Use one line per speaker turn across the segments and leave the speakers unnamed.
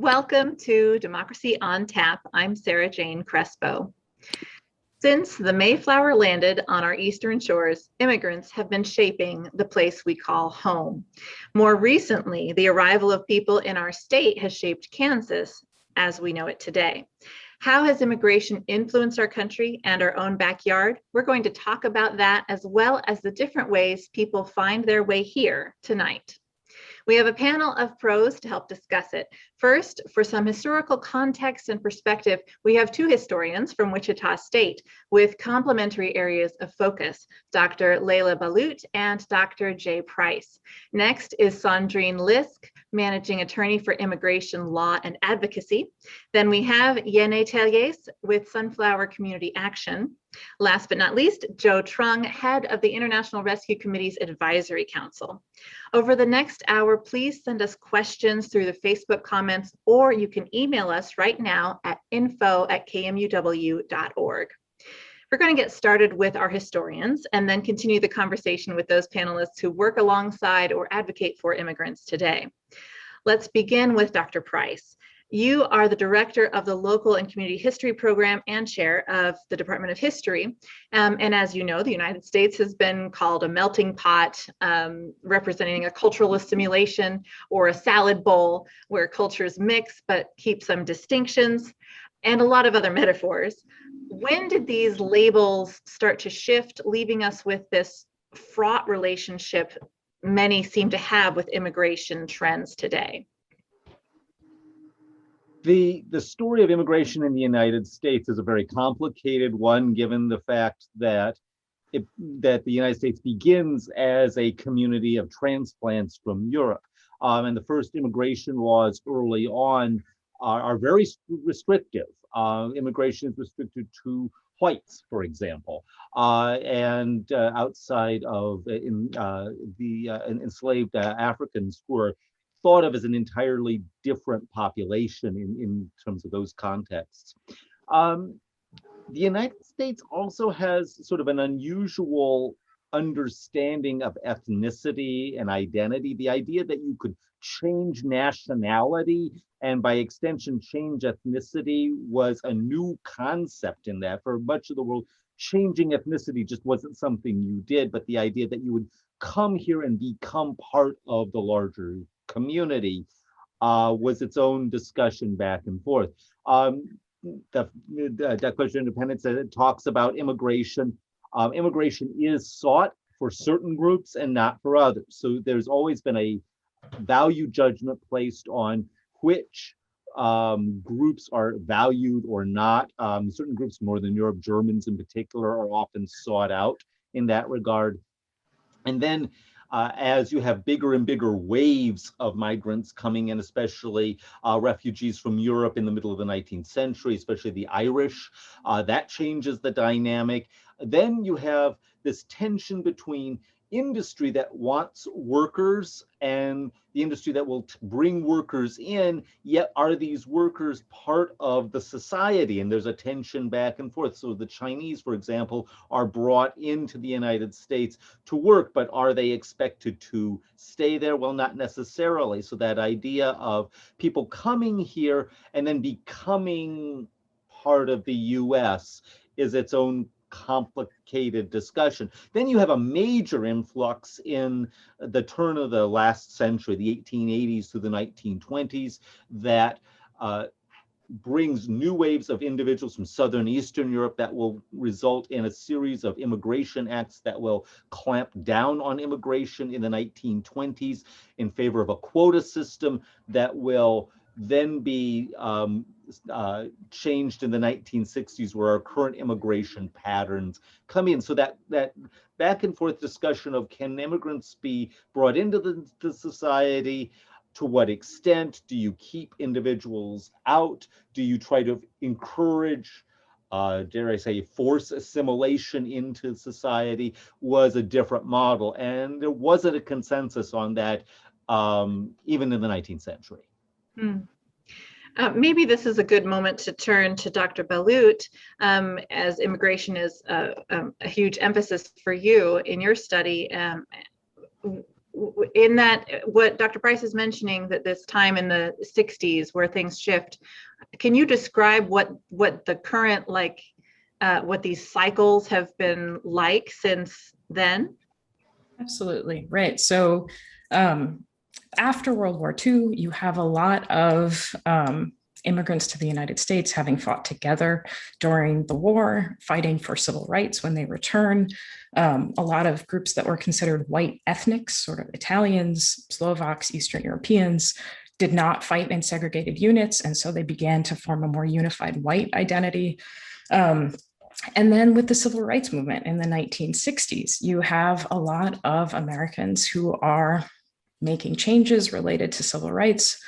Welcome to Democracy on Tap. I'm Sarah Jane Crespo. Since the Mayflower landed on our eastern shores, immigrants have been shaping the place we call home. More recently, the arrival of people in our state has shaped Kansas as we know it today. How has immigration influenced our country and our own backyard? We're going to talk about that as well as the different ways people find their way here tonight. We have a panel of pros to help discuss it. First, for some historical context and perspective, we have two historians from Wichita State with complementary areas of focus, Dr. Laila Ballout and Dr. Jay Price. Next is Sandrine Lisk, managing attorney for immigration law and advocacy. Then we have Yeni with Sunflower Community Action. Last but not least, Joe Truong, head of the International Rescue Committee's Advisory Council. Over the next hour, please send us questions through the Facebook comments, or you can email us right now at info@kmuw.org. We're going to get started with our historians and then continue the conversation with those panelists who work alongside or advocate for immigrants today. Let's begin with Dr. Price. You are the director of the Local and Community History Program and chair of the Department of History. And as you know, the United States has been called a melting pot, representing a cultural assimilation or a salad bowl where cultures mix but keep some distinctions, and a lot of other metaphors. When did these labels start to shift, leaving us with this fraught relationship many seem to have with immigration trends today?
The story of immigration in the United States is a very complicated one, given the fact that the United States begins as a community of transplants from Europe. And the first immigration laws early on are very restrictive. Immigration is restricted to whites, for example, and outside of the enslaved Africans who are thought of as an entirely different population in terms of those contexts. The United States also has sort of an unusual understanding of ethnicity and identity. The idea that you could change nationality and by extension change ethnicity was a new concept in that. For much of the world, changing ethnicity just wasn't something you did, but the idea that you would come here and become part of the larger community was its own discussion back and forth. The Declaration of Independence talks about immigration. Immigration is sought for certain groups and not for others. So there's always been a value judgment placed on which groups are valued or not. Certain groups, Northern Europe, Germans in particular, are often sought out in that regard. And then as you have bigger and bigger waves of migrants coming in, especially refugees from Europe in the middle of the 19th century, especially the Irish, that changes the dynamic. Then you have this tension between industry that wants workers and the industry that will bring workers in, yet are these workers part of the society? And there's a tension back and forth. So the Chinese, for example, are brought into the United States to work, but are they expected to stay there? Well, not necessarily. So that idea of people coming here and then becoming part of the US is its own complicated discussion. Then you have a major influx in the turn of the last century, the 1880s through the 1920s, that brings new waves of individuals from Southern Eastern Europe that will result in a series of immigration acts that will clamp down on immigration in the 1920s in favor of a quota system that will then be changed in the 1960s, where our current immigration patterns come in. So that back and forth discussion of can immigrants be brought into the society? To what extent? Do you keep individuals out? Do you try to encourage, dare I say, force assimilation into society? Was a different model. And there wasn't a consensus on that even in the 19th century.
Maybe this is a good moment to turn to Dr. Ballout, as immigration is a huge emphasis for you in your study. in that, what Dr. Price is mentioning, that this time in the 60s where things shift, can you describe what the current, like, what these cycles have been like since then?
Absolutely. Right. So after World War II, you have a lot of immigrants to the United States having fought together during the war, fighting for civil rights when they return. A lot of groups that were considered white ethnics, sort of Italians, Slovaks, Eastern Europeans, did not fight in segregated units. And so they began to form a more unified white identity. And then with the civil rights movement in the 1960s, you have a lot of Americans who are making changes related to civil rights,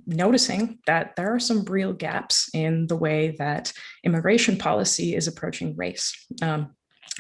noticing that there are some real gaps in the way that immigration policy is approaching race. And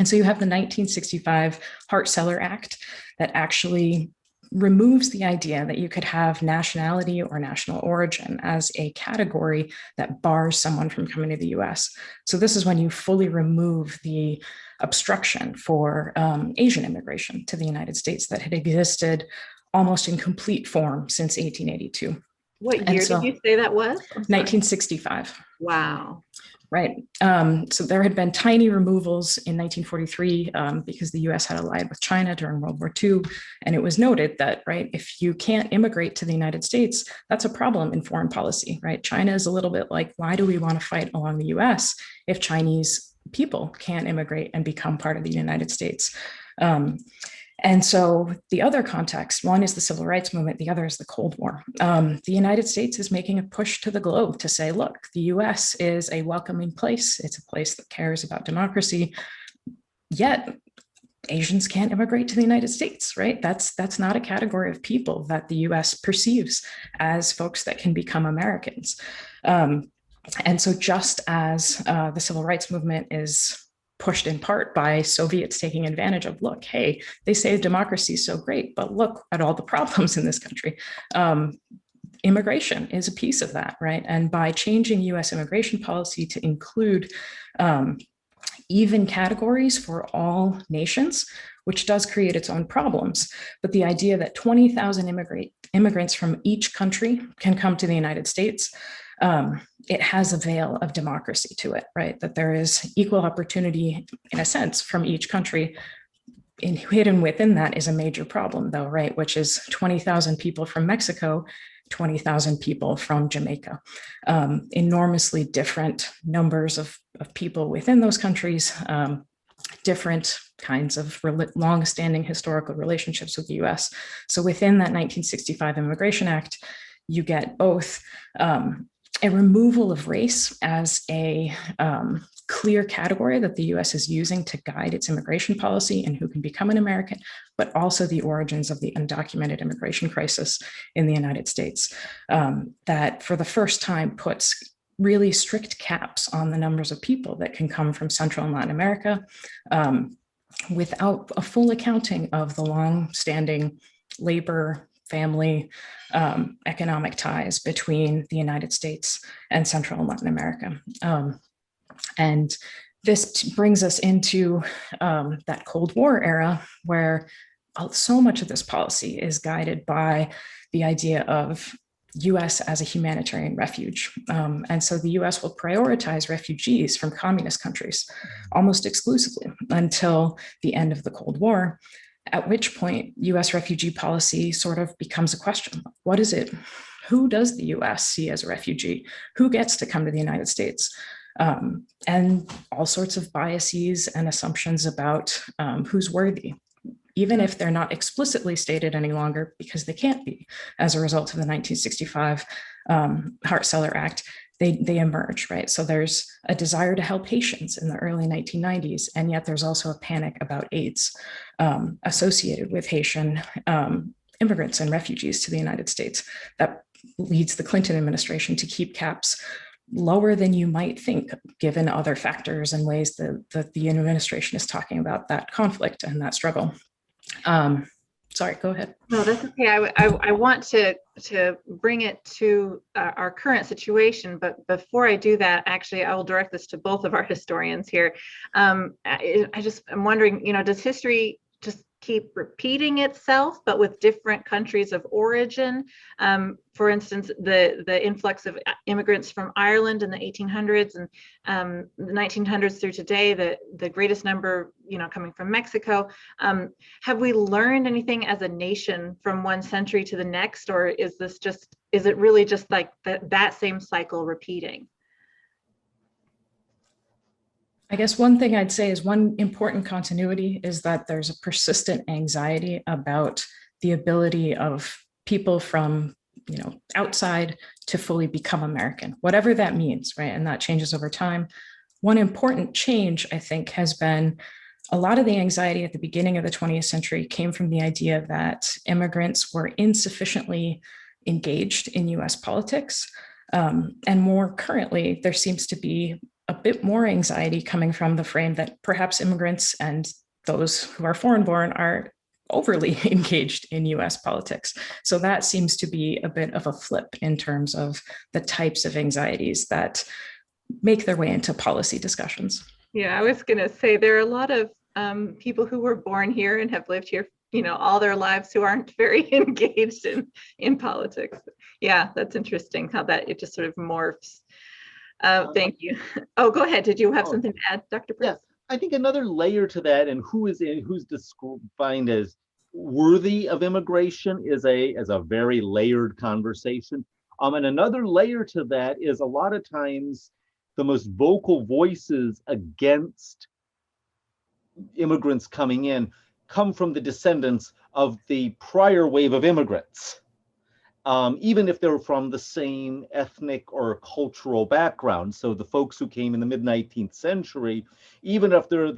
so you have the 1965 Hart-Celler Act that actually removes the idea that you could have nationality or national origin as a category that bars someone from coming to the US. So this is when you fully remove the obstruction for Asian immigration to the United States that had existed almost in complete form since 1882.
What year did you say that was?
1965.
Wow.
Right. So there had been tiny removals in 1943 because the US had allied with China during World War II. And it was noted that, right, if you can't immigrate to the United States, that's a problem in foreign policy, right? China is a little bit like, why do we want to fight along the US if Chinese people can't immigrate and become part of the United States? And so the other context, one is the civil rights movement, the other is the Cold War. The United States is making a push to the globe to say, look, the US is a welcoming place. It's a place that cares about democracy, yet Asians can't immigrate to the United States, right? That's not a category of people that the US perceives as folks that can become Americans. And so just as the civil rights movement is pushed in part by Soviets taking advantage of, look, hey, they say democracy is so great, but look at all the problems in this country. Immigration is a piece of that, right? And by changing US immigration policy to include even categories for all nations, which does create its own problems. But the idea that 20,000 immigrants from each country can come to the United States, it has a veil of democracy to it, right? That there is equal opportunity, in a sense, from each country. And hidden within that is a major problem, though, right? Which is 20,000 people from Mexico, 20,000 people from Jamaica. Enormously different numbers of people within those countries, different kinds of long-standing historical relationships with the US. So within that 1965 Immigration Act, you get both a removal of race as a clear category that the US is using to guide its immigration policy and who can become an American, but also the origins of the undocumented immigration crisis in the United States, that for the first time puts really strict caps on the numbers of people that can come from Central and Latin America, without a full accounting of the long-standing labor, family, economic ties between the United States and Central and Latin America. And this brings us into that Cold War era where so much of this policy is guided by the idea of US as a humanitarian refuge. And so the US will prioritize refugees from communist countries almost exclusively until the end of the Cold War, at which point US refugee policy sort of becomes a question. What is it? Who does the US see as a refugee? Who gets to come to the United States? And all sorts of biases and assumptions about who's worthy, even if they're not explicitly stated any longer because they can't be as a result of the 1965 Hart-Celler Act. They emerge, right? So there's a desire to help Haitians in the early 1990s, and yet there's also a panic about AIDS associated with Haitian immigrants and refugees to the United States that leads the Clinton administration to keep caps lower than you might think, given other factors and ways that the administration is talking about that conflict and that struggle. Sorry, go ahead.
No, that's okay. I want to bring it to our current situation, but before I do that, actually, I will direct this to both of our historians here. I'm wondering, does history just keep repeating itself, but with different countries of origin. For instance, the influx of immigrants from Ireland in the 1800s and the 1900s through today, the greatest number, coming from Mexico. Have we learned anything as a nation from one century to the next, or is it really just like that same cycle repeating?
I guess one thing I'd say is one important continuity is that there's a persistent anxiety about the ability of people from, outside to fully become American, whatever that means, right? And that changes over time. One important change, I think, has been a lot of the anxiety at the beginning of the 20th century came from the idea that immigrants were insufficiently engaged in US politics. And more currently, there seems to be a bit more anxiety coming from the frame that perhaps immigrants and those who are foreign born are overly engaged in US politics. So that seems to be a bit of a flip in terms of the types of anxieties that make their way into policy discussions.
Yeah, I was going to say there are a lot of people who were born here and have lived here, all their lives who aren't very engaged in politics. Yeah, that's interesting how that it just sort of morphs. Thank you. Oh, go ahead. Did you have something to add, Dr. Prince?
Yeah, I think another layer to that, and who's defined as worthy of immigration is a very layered conversation. And another layer to that is a lot of times the most vocal voices against immigrants coming in come from the descendants of the prior wave of immigrants. Even if they're from the same ethnic or cultural background. So the folks who came in the mid-19th century, even if they're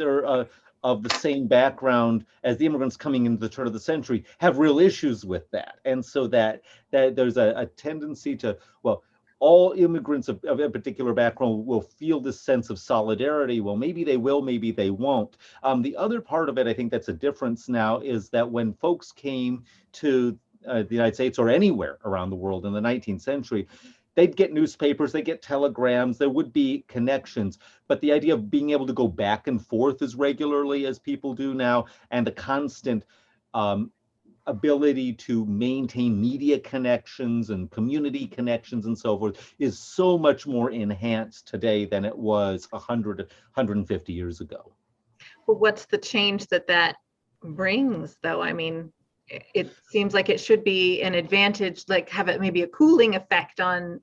of the same background as the immigrants coming into the turn of the century, have real issues with that. And so that there's a tendency to, well, all immigrants of a particular background will feel this sense of solidarity. Well, maybe they will, maybe they won't. The other part of it, I think that's a difference now, is that when folks came to the United States or anywhere around the world in the 19th century, they'd get newspapers, they'd get telegrams, there would be connections. But the idea of being able to go back and forth as regularly as people do now, and the constant ability to maintain media connections and community connections and so forth is so much more enhanced today than it was 100, 150 years ago.
Well, what's the change that brings, though? I mean, it seems like it should be an advantage, like have it maybe a cooling effect on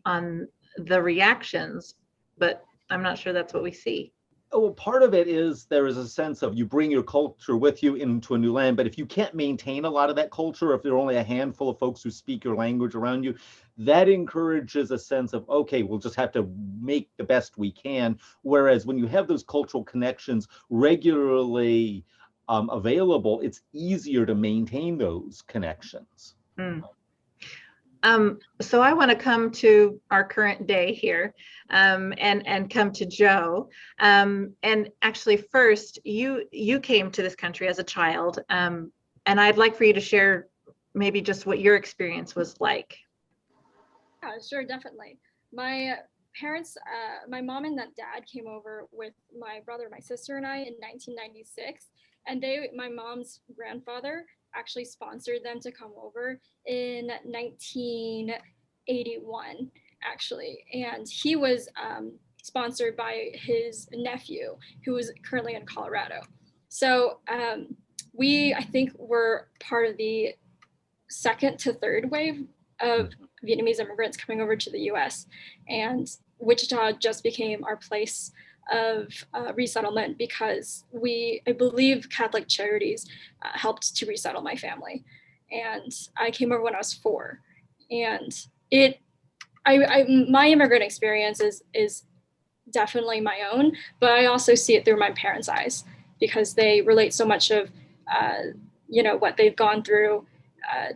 the reactions, but I'm not sure that's what we see.
Oh, well, part of it is there is a sense of you bring your culture with you into a new land, but if you can't maintain a lot of that culture, if there are only a handful of folks who speak your language around you, that encourages a sense of, okay, we'll just have to make the best we can. Whereas when you have those cultural connections regularly available, it's easier to maintain those connections.
So I want to come to our current day here and come to Joe. And actually first, you came to this country as a child, and I'd like for you to share maybe just what your experience was like.
Yeah, sure, definitely. My parents, my mom and dad came over with my brother, my sister, and I in 1996. And my mom's grandfather actually sponsored them to come over in 1981, actually. And he was sponsored by his nephew, who was currently in Colorado. So we, I think, were part of the second to third wave of Vietnamese immigrants coming over to the US. And Wichita just became our place of resettlement because I believe Catholic Charities helped to resettle my family. And I came over when I was 4. And my immigrant experience is definitely my own, but I also see it through my parents' eyes because they relate so much of, what they've gone through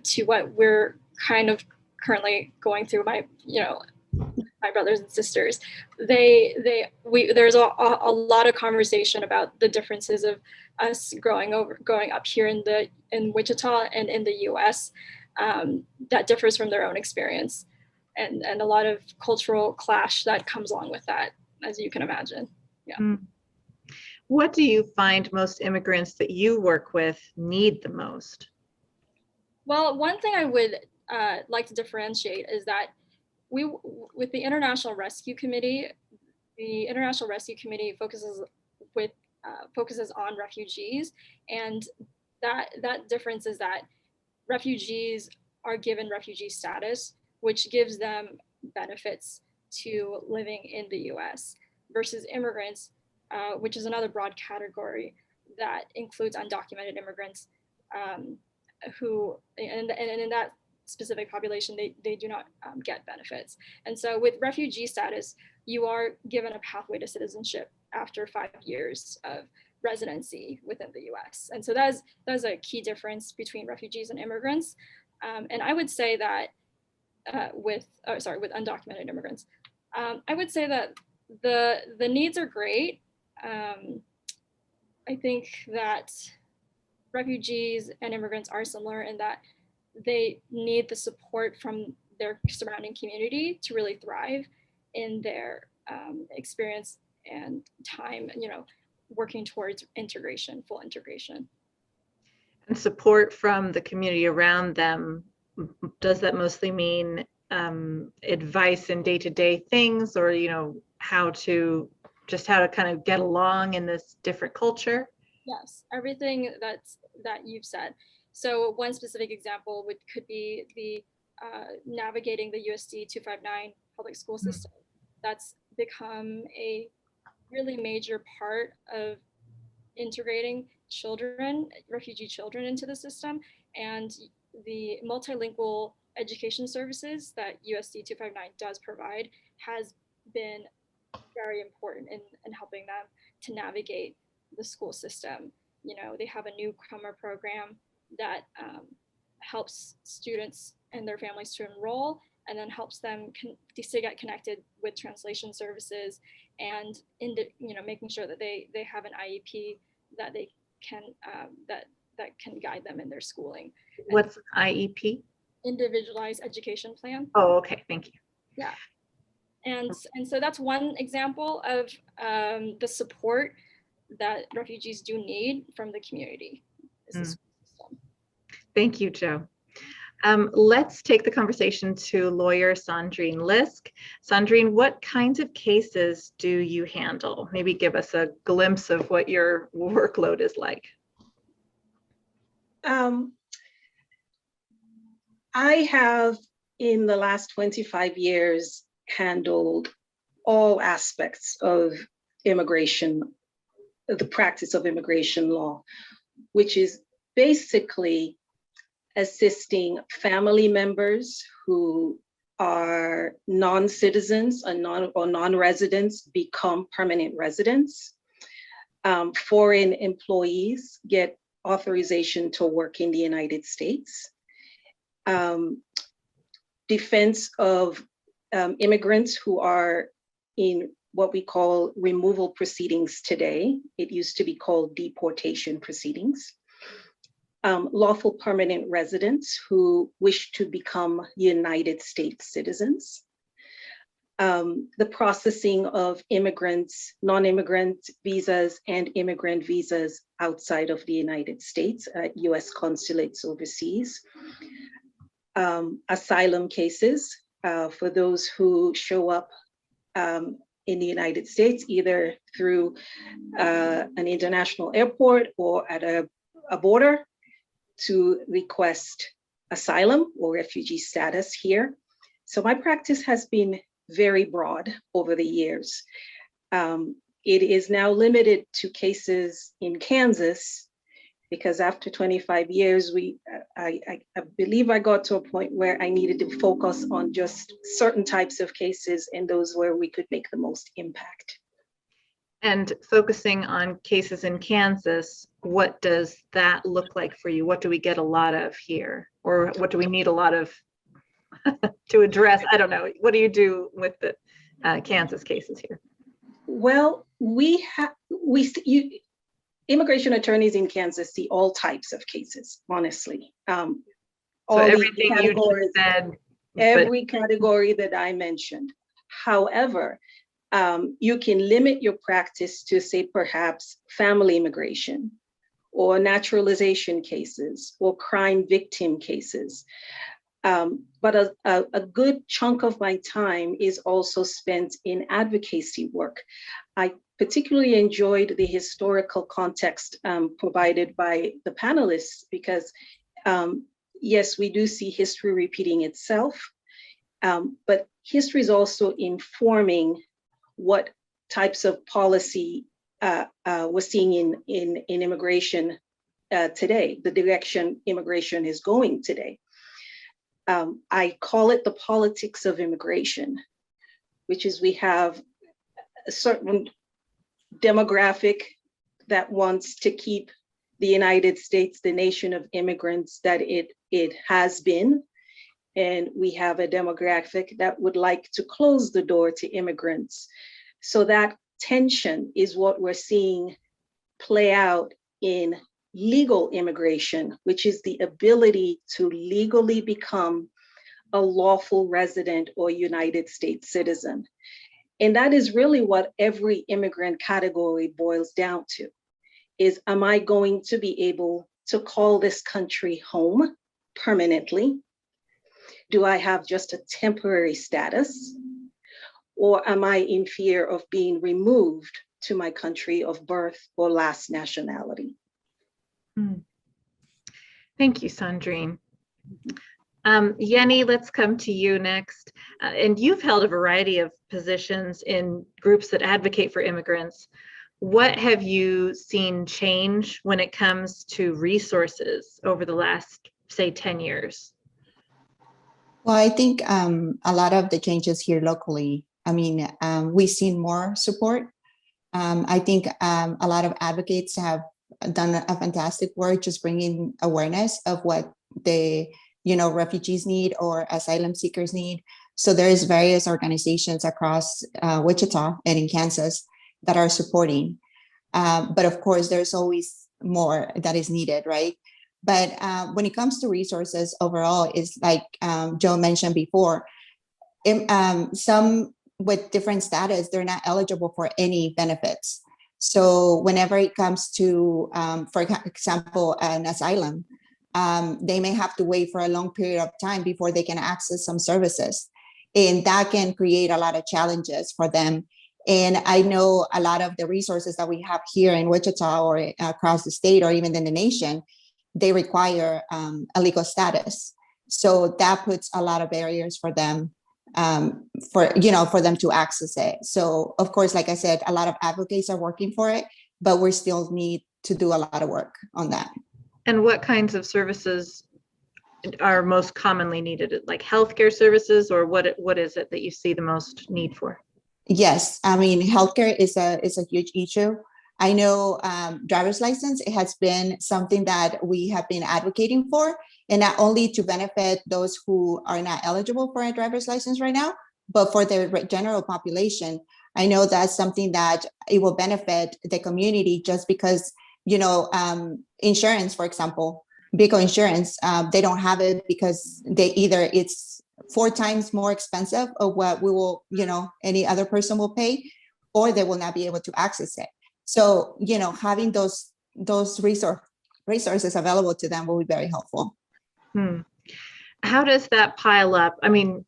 to what we're kind of currently going through. My brothers and sisters, there's a lot of conversation about the differences of us growing up here in Wichita and in the US that differs from their own experience, and a lot of cultural clash that comes along with that, as you can imagine. Yeah.
What do you find most immigrants that you work with need the most?
Well, one thing I would like to differentiate is that with the International Rescue Committee, the International Rescue Committee focuses on refugees, and that difference is that refugees are given refugee status, which gives them benefits to living in the US, versus immigrants, which is another broad category that includes undocumented immigrants, who, and in that specific population, they do not get benefits. And so with refugee status, you are given a pathway to citizenship after 5 years of residency within the US. And so that's a key difference between refugees and immigrants. And I would say that with undocumented immigrants, I would say that the needs are great. I think that refugees and immigrants are similar in that they need the support from their surrounding community to really thrive in their experience and time, working towards integration, full integration.
And support from the community around them, does that mostly mean advice in day-to-day things, or how to kind of get along in this different culture?
Yes, everything that you've said. So one specific example could be the navigating the USD 259 public school system. That's become a really major part of integrating refugee children into the system, and the multilingual education services that USD 259 does provide has been very important in helping them to navigate the school system. They have a newcomer program that helps students and their families to enroll, and then helps them to get connected with translation services, and making sure that they have an IEP that they can that can guide them in their schooling.
What's IEP?
Individualized education plan.
Oh, okay, thank you.
Yeah. And so that's one example of the support that refugees do need from the community. Is the school system.
Thank you, Joe. Let's take the conversation to lawyer Sandrine Lisk. Sandrine, what kinds of cases do you handle? Maybe give us a glimpse of what your workload is like.
I have, in the last 25 years, handled all aspects of immigration, the practice of immigration law, which is basically assisting family members who are non-citizens or non-residents become permanent residents. Foreign employees get authorization to work in the United States. Defense of immigrants who are in what we call removal proceedings today. It used to be called deportation proceedings. Lawful permanent residents who wish to become United States citizens. The processing of immigrants, non-immigrant visas and immigrant visas outside of the United States at US consulates overseas. Asylum cases for those who show up in the United States, either through an international airport or at a border to request asylum or refugee status here. So my practice has been very broad over the years. It is now limited to cases in Kansas, because after 25 years, I believe I got to a point where I needed to focus on just certain types of cases and those where we could make the most impact.
And focusing on cases in Kansas, what does that look like for you? What do we get a lot of here? Or what do we need a lot of to address? I don't know. What do you do with the Kansas cases here?
Well, immigration attorneys in Kansas see all types of cases, honestly.
So everything you said,
every category that I mentioned. However, you can limit your practice to, say, perhaps family immigration or naturalization cases or crime victim cases. But a good chunk of my time is also spent in advocacy work. I particularly enjoyed the historical context provided by the panelists because, yes, we do see history repeating itself, but history is also informing what types of policy we're seeing in immigration today, the direction immigration is going today. I call it the politics of immigration, which is we have a certain demographic that wants to keep the United States the nation of immigrants that it has been. And we have a demographic that would like to close the door to immigrants. So that tension is what we're seeing play out in legal immigration, which is the ability to legally become a lawful resident or United States citizen. And that is really what every immigrant category boils down to, is am I going to be able to call this country home permanently? Do I have just a temporary status? Or am I in fear of being removed to my country of birth or last nationality?
Thank you, Sandrine. Yeni, let's come to you next. And you've held a variety of positions in groups that advocate for immigrants. What have you seen change when it comes to resources over the last, say, 10 years?
Well, I think a lot of the changes here locally, I mean, we've seen more support. I think a lot of advocates have done a fantastic work just bringing awareness of what the refugees need or asylum seekers need. So there's various organizations across Wichita and in Kansas that are supporting. But of course, there's always more that is needed, right? But when it comes to resources overall, is like Joe mentioned before, some with different status, they're not eligible for any benefits. So whenever it comes to, for example, an asylum, they may have to wait for a long period of time before they can access some services. And that can create a lot of challenges for them. And I know a lot of the resources that we have here in Wichita or across the state or even in the nation, they require a legal status. So that puts a lot of barriers for them, for them to access it. So of course, like I said, a lot of advocates are working for it, but we still need to do a lot of work on that.
And what kinds of services are most commonly needed, like healthcare services, or what is it that you see the most need for?
Yes, I mean, healthcare is a huge issue. I know driver's license, it has been something that we have been advocating for, and not only to benefit those who are not eligible for a driver's license right now, but for the general population. I know that's something that it will benefit the community just because, insurance, for example, vehicle insurance, they don't have it because it's 4 times more expensive of what we will, any other person will pay, or they will not be able to access it. So, having those resources available to them will be very helpful.
How does that pile up? I mean,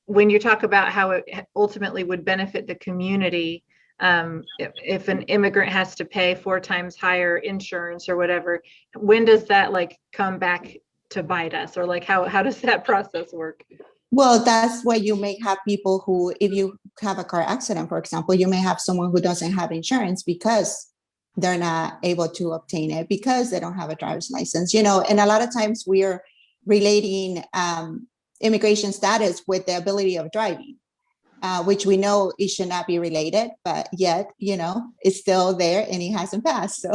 when you talk about how it ultimately would benefit the community, if an immigrant has to pay 4 times higher insurance or whatever, when does that come back to bite us, or how does that process work?
Well, that's why you may have people who, if you have a car accident, for example, you may have someone who doesn't have insurance because they're not able to obtain it because they don't have a driver's license, and a lot of times we are relating immigration status with the ability of driving, which we know it should not be related, but yet, it's still there and it hasn't passed.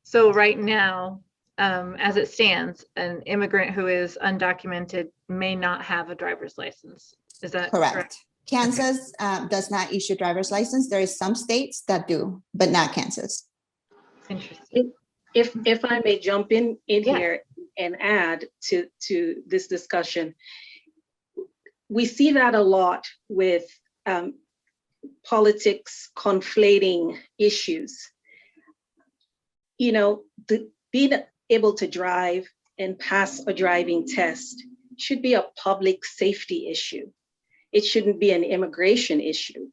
So right now, as it stands, an immigrant who is undocumented may not have a driver's license. Is that correct?
Kansas does not issue driver's license. There is some states that do, but not Kansas.
Interesting.
If I may jump in here and add to this discussion, we see that a lot with politics conflating issues. Being able to drive and pass a driving test should be a public safety issue. It shouldn't be an immigration issue.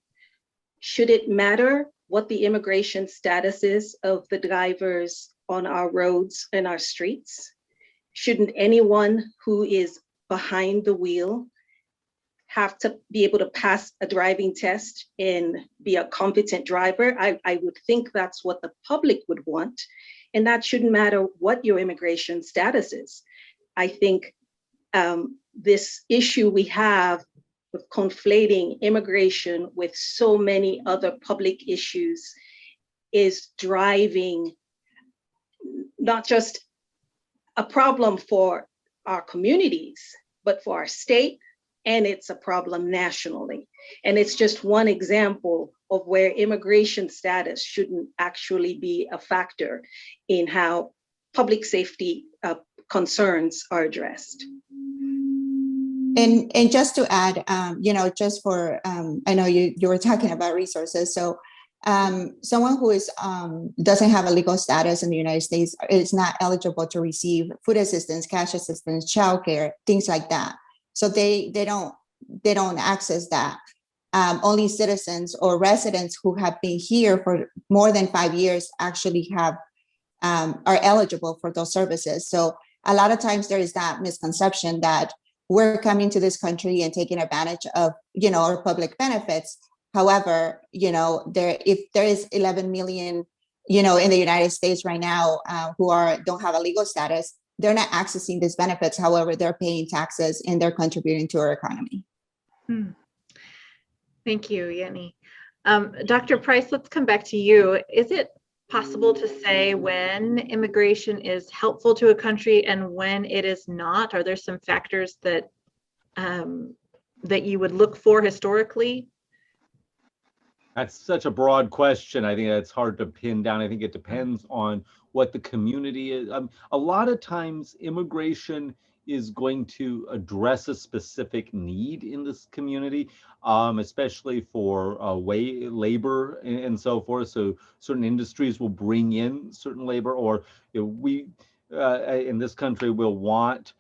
Should it matter what the immigration status is of the drivers on our roads and our streets? Shouldn't anyone who is behind the wheel have to be able to pass a driving test and be a competent driver? I would think that's what the public would want. And that shouldn't matter what your immigration status is. I think this issue we have with conflating immigration with so many other public issues is driving not just a problem for our communities, but for our state, and it's a problem nationally. And it's just one example of where immigration status shouldn't actually be a factor in how public safety concerns are addressed.
And just to add, just for, I know you were talking about resources. So someone who is doesn't have a legal status in the United States is not eligible to receive food assistance, cash assistance, childcare, things like that. So they don't access that. Only citizens or residents who have been here for more than 5 years actually are eligible for those services. So a lot of times there is that misconception that we're coming to this country and taking advantage of, our public benefits. However, if there is 11 million, in the United States right now who don't have a legal status, they're not accessing these benefits. However, they're paying taxes and they're contributing to our economy.
Thank you, Yeni. Dr. Price, let's come back to you. Is it possible to say when immigration is helpful to a country and when it is not? Are there some factors that that you would look for historically?
That's such a broad question. I think that's hard to pin down. I think it depends on what the community is. A lot of times immigration is going to address a specific need in this community, especially for labor and so forth. So certain industries will bring in certain labor, or we in this country will want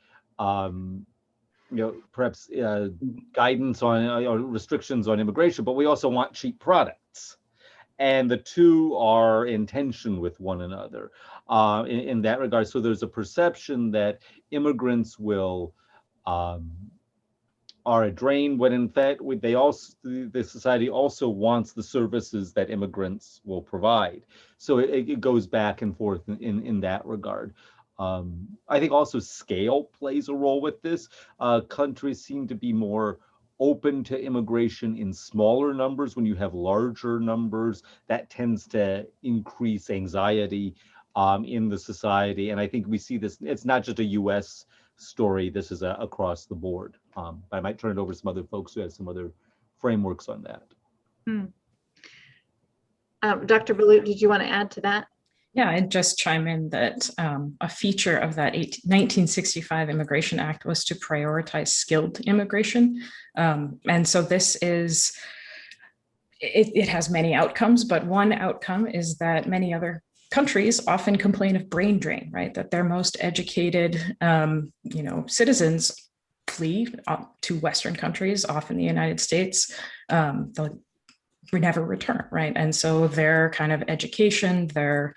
perhaps guidance on or restrictions on immigration, but we also want cheap products. And the two are in tension with one another in that regard. So there's a perception that immigrants are a drain, when in fact the society also wants the services that immigrants will provide. So it goes back and forth in that regard. I think also scale plays a role with this. Countries seem to be more open to immigration in smaller numbers. When you have larger numbers, that tends to increase anxiety in the society. And I think we see this, it's not just a US story, this is across the board. I might turn it over to some other folks who have some other frameworks on that.
Dr. Ballout, did you want to add to that?
Yeah, I'd just chime in that a feature of that 1965 Immigration Act was to prioritize skilled immigration. And so this is, it has many outcomes, but one outcome is that many other countries often complain of brain drain, right? That their most educated, citizens flee to Western countries, often the United States. They'll never return, right? And so their kind of education, their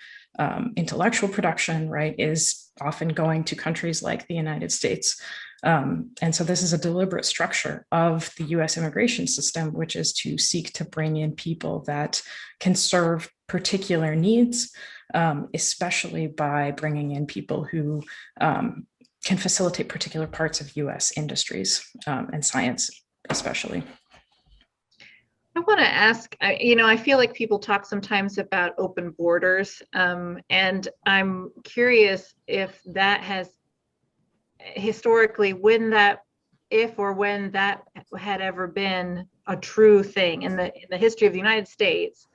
intellectual production, right, is often going to countries like the United States. And so this is a deliberate structure of the US immigration system, which is to seek to bring in people that can serve particular needs, especially by bringing in people who can facilitate particular parts of US industries and science, especially.
I want to ask, I feel like people talk sometimes about open borders, and I'm curious if that has historically, when that had ever been a true thing in the history of the United States.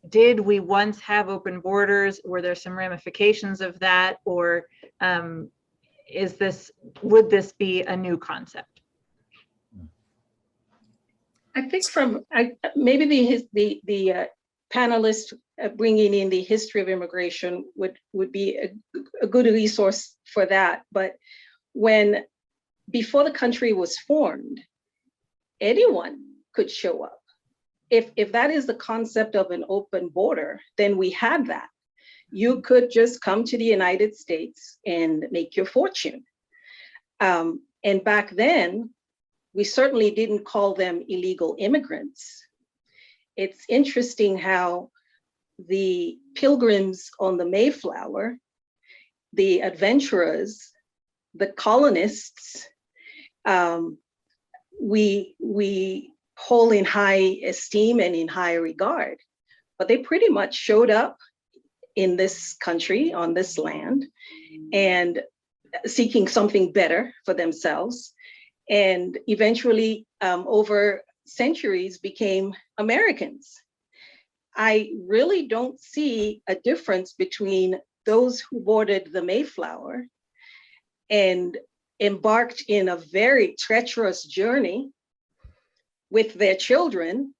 Did we once have open borders? Were there some ramifications of that, or would this be a new concept?
I think maybe the panelists bringing in the history of immigration would be a good resource for that. But before the country was formed, anyone could show up. If that is the concept of an open border, then we had that. You could just come to the United States and make your fortune. And back then, we certainly didn't call them illegal immigrants. It's interesting how the pilgrims on the Mayflower, the adventurers, the colonists, we hold in high esteem and in high regard, but they pretty much showed up in this country, on this land, and seeking something better for themselves, and eventually over centuries became Americans. I really don't see a difference between those who boarded the Mayflower and embarked in a very treacherous journey with their children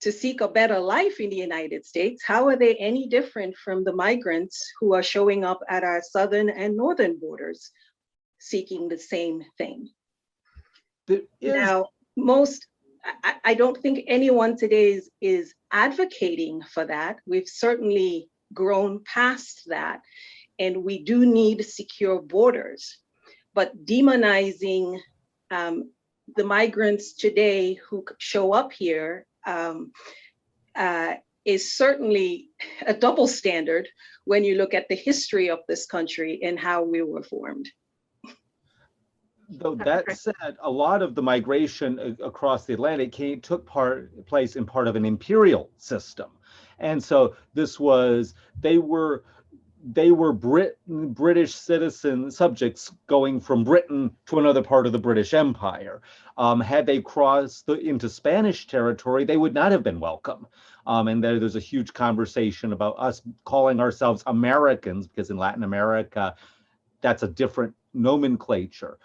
to seek a better life in the United States. How are they any different from the migrants who are showing up at our southern and northern borders seeking the same thing? Now, I don't think anyone today is advocating for that. We've certainly grown past that, and we do need secure borders. But demonizing the migrants today who show up here is certainly a double standard when you look at the history of this country and how we were formed.
Though that said, a lot of the migration across the Atlantic took place in part of an imperial system. And so they were British subjects going from Britain to another part of the British Empire. Had they crossed into Spanish territory, they would not have been welcome. And there's a huge conversation about us calling ourselves Americans, because in Latin America, that's a different nomenclature.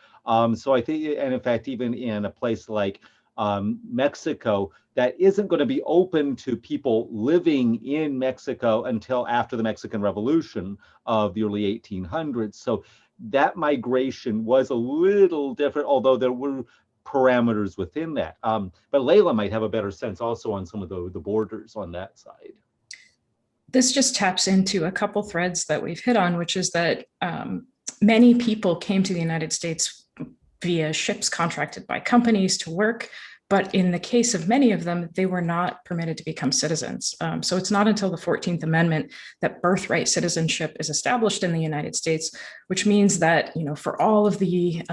So I think, and in fact, even in a place like Mexico, that isn't going to be open to people living in Mexico until after the Mexican Revolution of the early 1800s. So that migration was a little different, although there were parameters within that. But Laila might have a better sense also on some of the borders on that side.
This just taps into a couple threads that we've hit on, which is that many people came to the United States via ships contracted by companies to work. But in the case of many of them, they were not permitted to become citizens. So it's not until the 14th Amendment that birthright citizenship is established in the United States, which means that, for all of the,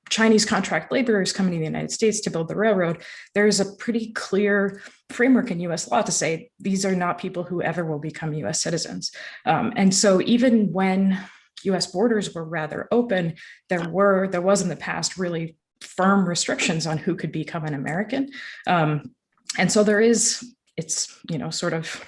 Chinese contract laborers coming to the United States to build the railroad, there's a pretty clear framework in US law to say these are not people who ever will become US citizens. And so even when US borders were rather open, there was in the past really firm restrictions on who could become an American. And so it's sort of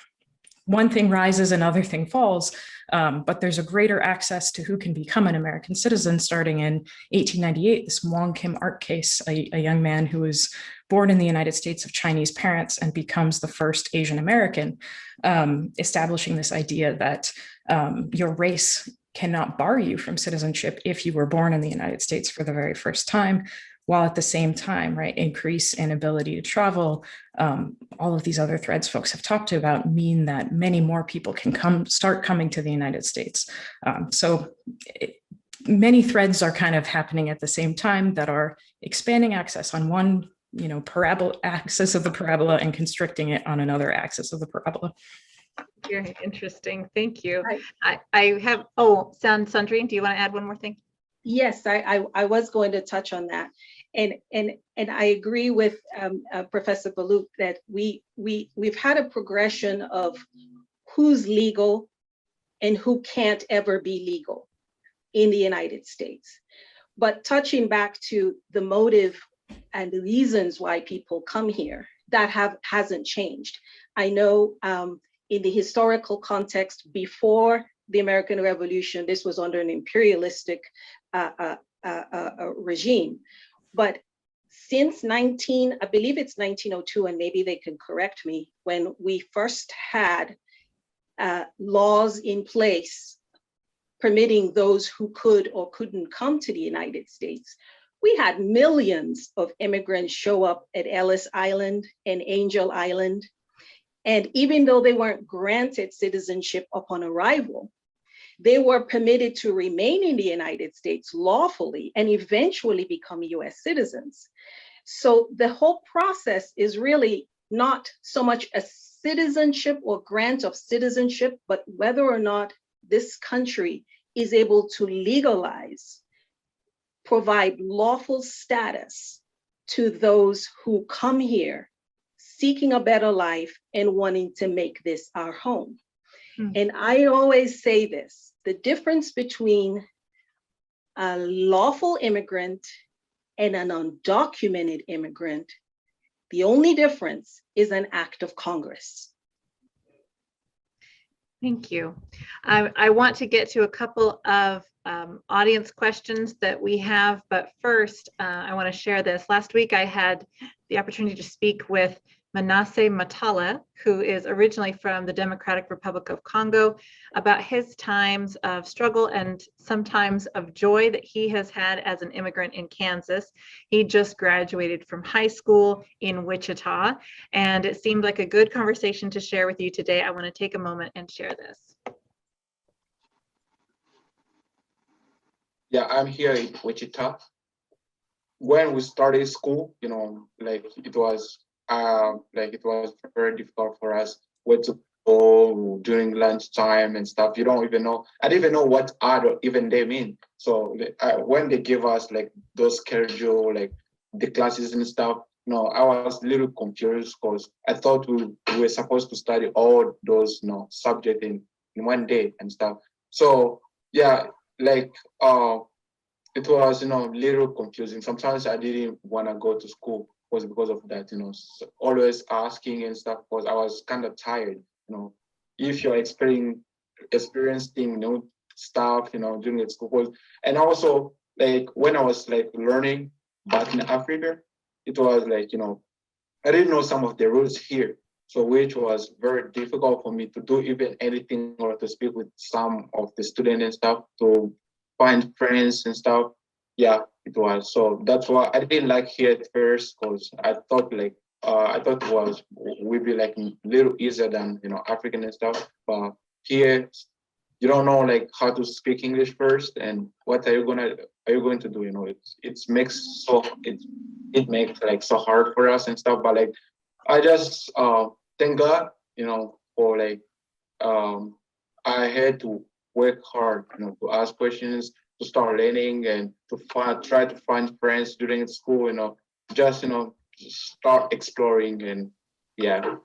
one thing rises, another thing falls, but there's a greater access to who can become an American citizen starting in 1898, this Wong Kim Ark case, a young man who was born in the United States of Chinese parents and becomes the first Asian American, establishing this idea that your race cannot bar you from citizenship if you were born in the United States for the very first time, while at the same time, right, increase in ability to travel. All of these other threads folks have talked about mean that many more people can start coming to the United States. Many threads are kind of happening at the same time that are expanding access on one, axis of the parabola and constricting it on another axis of the parabola.
Very interesting. Thank you.
Right.
I have, Sandrine, do you want to add one more thing?
Yes, I was going to touch on that. And I agree with Professor Ballout that we've had a progression of who's legal and who can't ever be legal in the United States. But touching back to the motive and the reasons why people come here, that hasn't changed. I know in the historical context before the American Revolution, this was under an imperialistic regime. But since I believe it's 1902, and maybe they can correct me, when we first had laws in place permitting those who could or couldn't come to the United States, we had millions of immigrants show up at Ellis Island and Angel Island. And even though they weren't granted citizenship upon arrival, they were permitted to remain in the United States lawfully and eventually become US citizens. So the whole process is really not so much a citizenship or grant of citizenship, but whether or not this country is able to legalize, provide lawful status to those who come here seeking a better life and wanting to make this our home. And I always say this, the difference between a lawful immigrant and an undocumented immigrant, the only difference is an act of Congress.
Thank you. I want to get to a couple of audience questions that we have, but first I want to share this. Last week I had the opportunity to speak with Manasseh Matala, who is originally from the Democratic Republic of Congo, about his times of struggle and sometimes of joy that he has had as an immigrant in Kansas. He just graduated from high school in Wichita, and it seemed like a good conversation to share with you today. I want to take a moment and share this.
Yeah, I'm here in Wichita. When we started school, you know, like it was very difficult for us where to go during lunchtime and stuff. You don't even know. I didn't even know what adult even they mean. So when they give us like those schedule, like the classes and stuff, you know, I was a little confused because I thought we were supposed to study all those, you know, subjects in one day and stuff. So yeah, like it was, you know, a little confusing. Sometimes I didn't want to go to school. Was because of that, you know, so always asking and stuff, because I was kind of tired, you know. If you're experiencing new stuff, you know, during the school, and also like when I was like learning back in Africa, it was like, you know, I didn't know some of the rules here, so which was very difficult for me to do even anything or to speak with some of the students and stuff, to find friends and stuff. Yeah, it was. So that's why I didn't like here at first, because I thought like it was would be like a little easier than, you know, African and stuff. But here you don't know like how to speak English first, and what are you going to do? You know, it makes like so hard for us and stuff. But like I just thank God, you know, for like I had to work hard, you know, to ask questions, to start learning, and to try to find friends during school, you know, just, you know, start exploring. And yeah.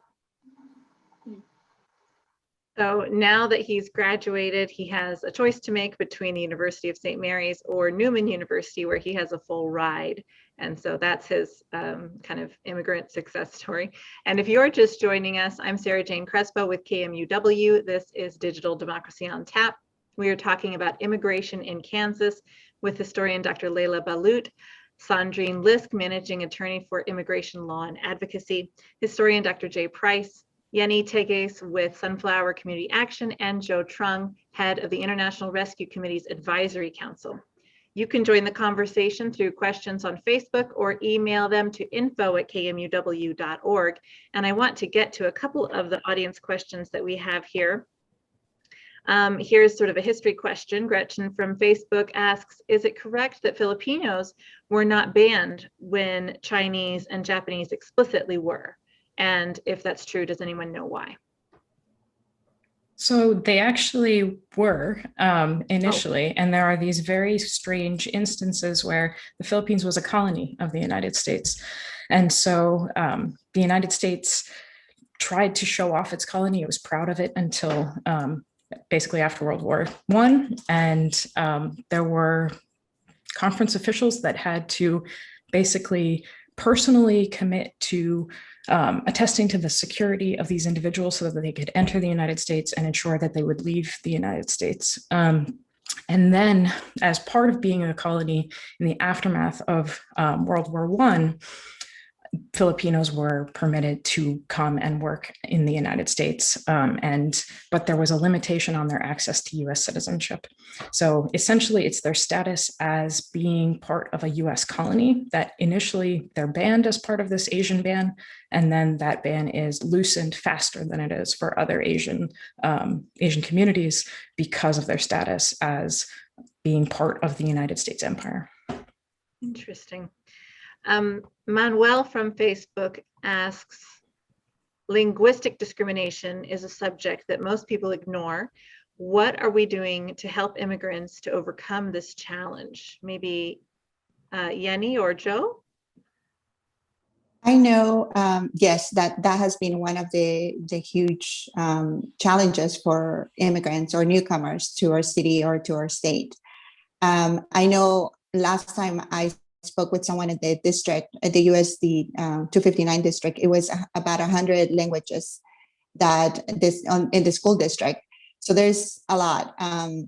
So now that he's graduated, he has a choice to make between the University of St. Mary's or Newman University, where he has a full ride. And so that's his kind of immigrant success story. And if you're just joining us, I'm Sarah Jane Crespo with KMUW. This is Digital Democracy on Tap. We are talking about immigration in Kansas with historian Dr. Laila Ballout, Sandrine Lisk, managing attorney for immigration law and advocacy, historian Dr. Jay Price, Yeni Teges with Sunflower Community Action, and Joe Truong, head of the International Rescue Committee's Advisory Council. You can join the conversation through questions on Facebook or email them to info@kmuw.org. And I want to get to a couple of the audience questions that we have here. Here's sort of a history question. Gretchen from Facebook asks, is it correct that Filipinos were not banned when Chinese and Japanese explicitly were? And if that's true, does anyone know why?
So they actually were initially, and there are these very strange instances where the Philippines was a colony of the United States. And so the United States tried to show off its colony. It was proud of it until basically after World War I. And there were conference officials that had to basically personally commit to attesting to the security of these individuals so that they could enter the United States and ensure that they would leave the United States. And then, as part of being a colony in the aftermath of World War I, Filipinos were permitted to come and work in the United States, but there was a limitation on their access to U.S. citizenship. So essentially, it's their status as being part of a U.S. colony that initially they're banned as part of this Asian ban, and then that ban is loosened faster than it is for other Asian communities because of their status as being part of the United States empire.
Interesting. Manuel from Facebook asks, linguistic discrimination is a subject that most people ignore. What are we doing to help immigrants to overcome this challenge? Maybe Yeni or Joe?
I know, yes, that has been one of the huge challenges for immigrants or newcomers to our city or to our state. I know last time I spoke with someone at the district, at the USD 259 district, it was about 100 languages that in the school district. So there's a lot.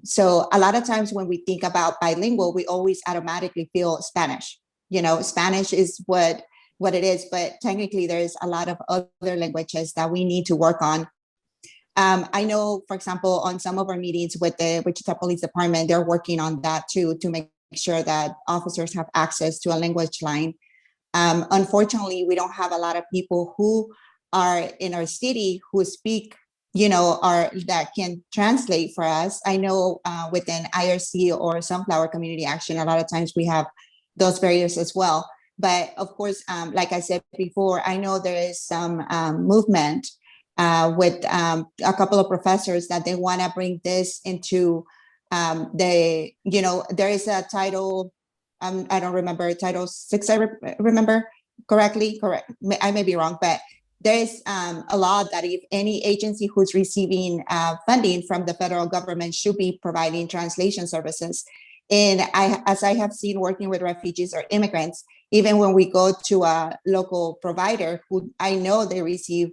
So a lot of times when we think about bilingual, we always automatically feel Spanish. You know, Spanish is what it is, but technically there's a lot of other languages that we need to work on. I know, for example, on some of our meetings with the Wichita Police Department, they're working on that too, to make sure that officers have access to a language line. Unfortunately, we don't have a lot of people who are in our city who speak, that can translate for us. I know within IRC or Sunflower Community Action, a lot of times we have those barriers as well. But of course, like I said before, I know there is some movement with a couple of professors that they want to bring this into there is a title, I don't remember, Title 6, I remember correctly, correct, I may be wrong, but there is a law that if any agency who's receiving funding from the federal government should be providing translation services. And as I have seen working with refugees or immigrants, even when we go to a local provider who I know they receive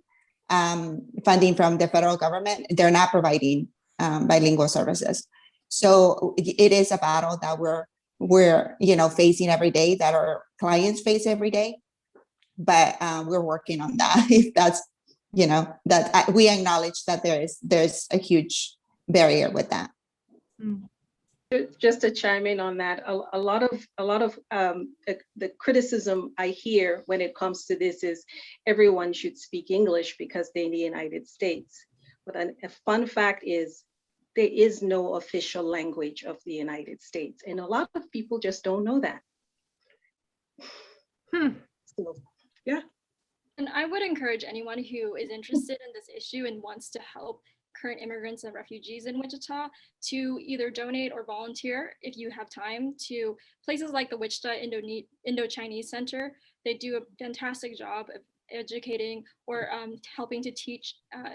funding from the federal government, they're not providing bilingual services. So it is a battle that we're facing every day, that our clients face every day. But we're working on that. If that's that we acknowledge that there's a huge barrier with that.
Just to chime in on that, a lot of the criticism I hear when it comes to this is everyone should speak English because they're in the United States. But a fun fact is there is no official language of the United States, and a lot of people just don't know that. So, yeah.
And I would encourage anyone who is interested in this issue and wants to help current immigrants and refugees in Wichita to either donate or volunteer, if you have time, to places like the Wichita Indo-Chinese Center. They do a fantastic job of educating or helping to teach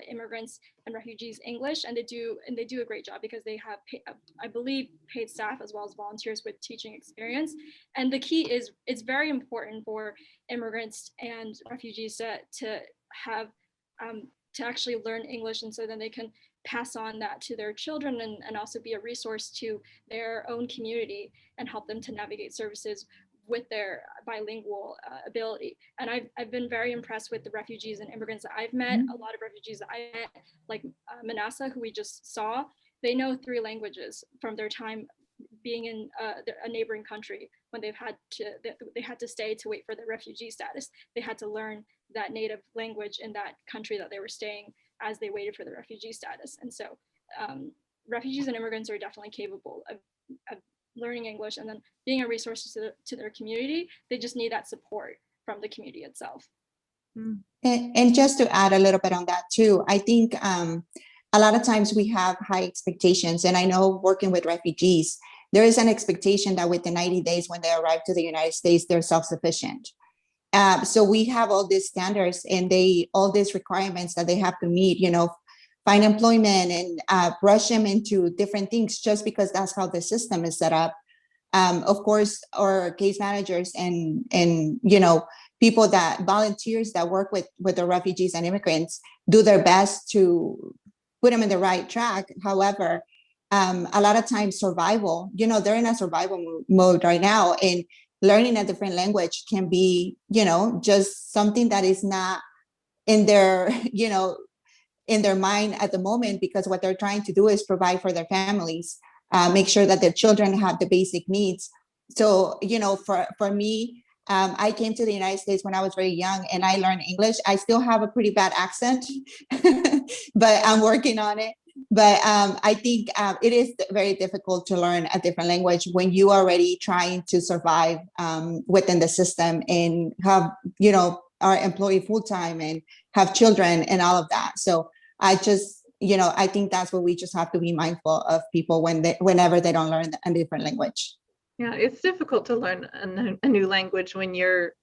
immigrants and refugees English, and they do a great job because they have, I believe, paid staff as well as volunteers with teaching experience. And the key is it's very important for immigrants and refugees to have to actually learn English, and so then they can pass on that to their children and also be a resource to their own community and help them to navigate services with their bilingual ability. And I've been very impressed with the refugees and immigrants that I've met. A lot of refugees that I met, like Manasa, who we just saw, they know 3 languages from their time being in a neighboring country. When they had to stay to wait for their refugee status, they had to learn that native language in that country that they were staying as they waited for the refugee status. And so refugees and immigrants are definitely capable of learning English and then being a resource to their community. They just need that support from the community itself.
And just to add a little bit on that too, I think a lot of times we have high expectations, and I know working with refugees, there is an expectation that within 90 days when they arrive to the United States, they're self-sufficient. So we have all these standards and all these requirements that they have to meet, find employment and rush them into different things just because that's how the system is set up. Of course, our case managers and people volunteers that work with the refugees and immigrants do their best to put them in the right track. However, a lot of times survival, they're in a survival mode right now, and learning a different language can be, just something that is not in their, in their mind at the moment, because what they're trying to do is provide for their families, make sure that their children have the basic needs. So, for me, I came to the United States when I was very young, and I learned English. I still have a pretty bad accent, but I'm working on it. But I think it is very difficult to learn a different language when you are already trying to survive within the system and have, are employed full time and have children and all of that. So I just, I think that's what we just have to be mindful of people whenever they don't learn a different language.
Yeah, it's difficult to learn a new language when you're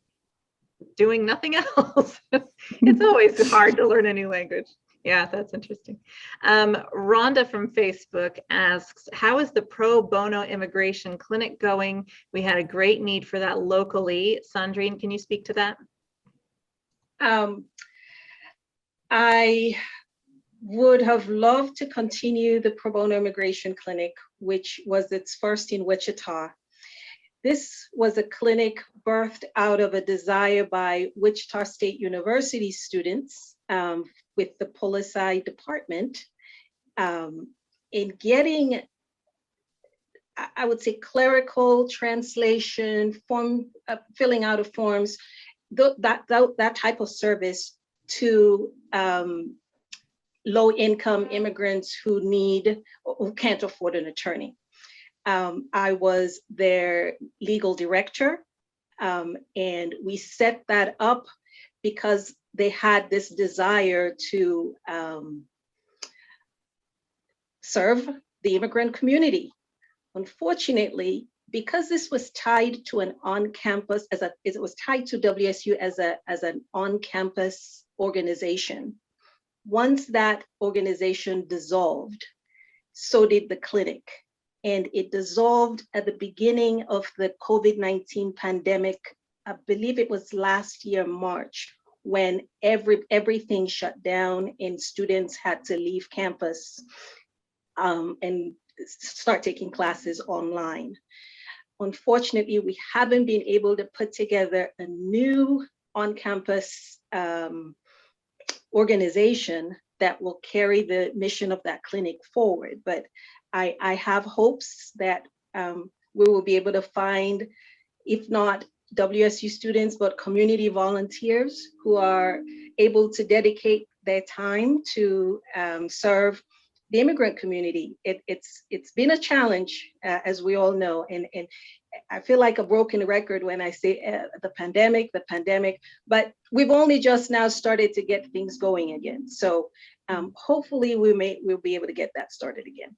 doing nothing else. It's always hard to learn a new language. Yeah, that's interesting. Rhonda from Facebook asks, how is the pro bono immigration clinic going? We had a great need for that locally. Sandrine, can you speak to that?
I would have loved to continue the pro bono immigration clinic, which was its first in Wichita. This was a clinic birthed out of a desire by Wichita State University students with the Poli-Sci department in getting, I would say, clerical translation, filling out of forms, that type of service to low-income immigrants who can't afford an attorney. I was their legal director, and we set that up because they had this desire to serve the immigrant community. Unfortunately, because this was tied to an on-campus, it was tied to WSU as an on-campus organization. Once that organization dissolved, so did the clinic. And it dissolved at the beginning of the COVID-19 pandemic. I believe it was last year, March, when everything shut down and students had to leave campus and start taking classes online. Unfortunately, we haven't been able to put together a new on-campus organization that will carry the mission of that clinic forward. But I have hopes that we will be able to find, if not WSU students, but community volunteers who are able to dedicate their time to serve the immigrant community. It's been a challenge, as we all know, and I feel like a broken record when I say the pandemic, but we've only just now started to get things going again. So hopefully we'll be able to get that started again.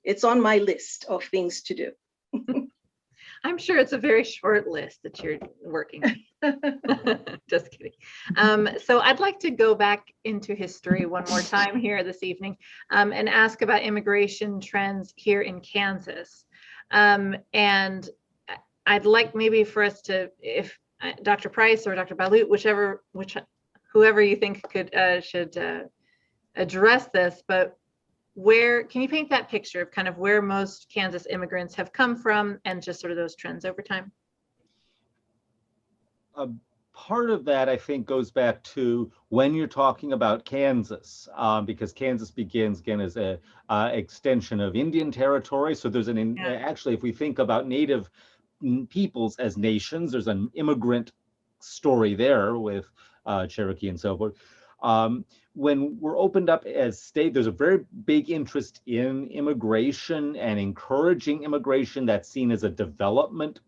It's on my list of things to do.
I'm sure it's a very short list that you're working on. Just kidding. So I'd like to go back into history one more time here this evening and ask about immigration trends here in Kansas. And I'd like maybe for us to, if Dr. Price or Dr. Ballout, whoever you think should address this, but where can you paint that picture of kind of where most Kansas immigrants have come from and just sort of those trends over time?
Part of that, I think, goes back to when you're talking about Kansas, because Kansas begins again as a extension of Indian territory. So there's actually, if we think about Native peoples as nations, there's an immigrant story there with Cherokee and so forth. When we're opened up as state, there's a very big interest in immigration and encouraging immigration that's seen as a development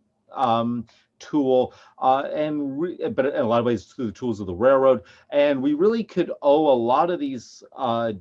tool, but in a lot of ways through the tools of the railroad. And we really could owe a lot of these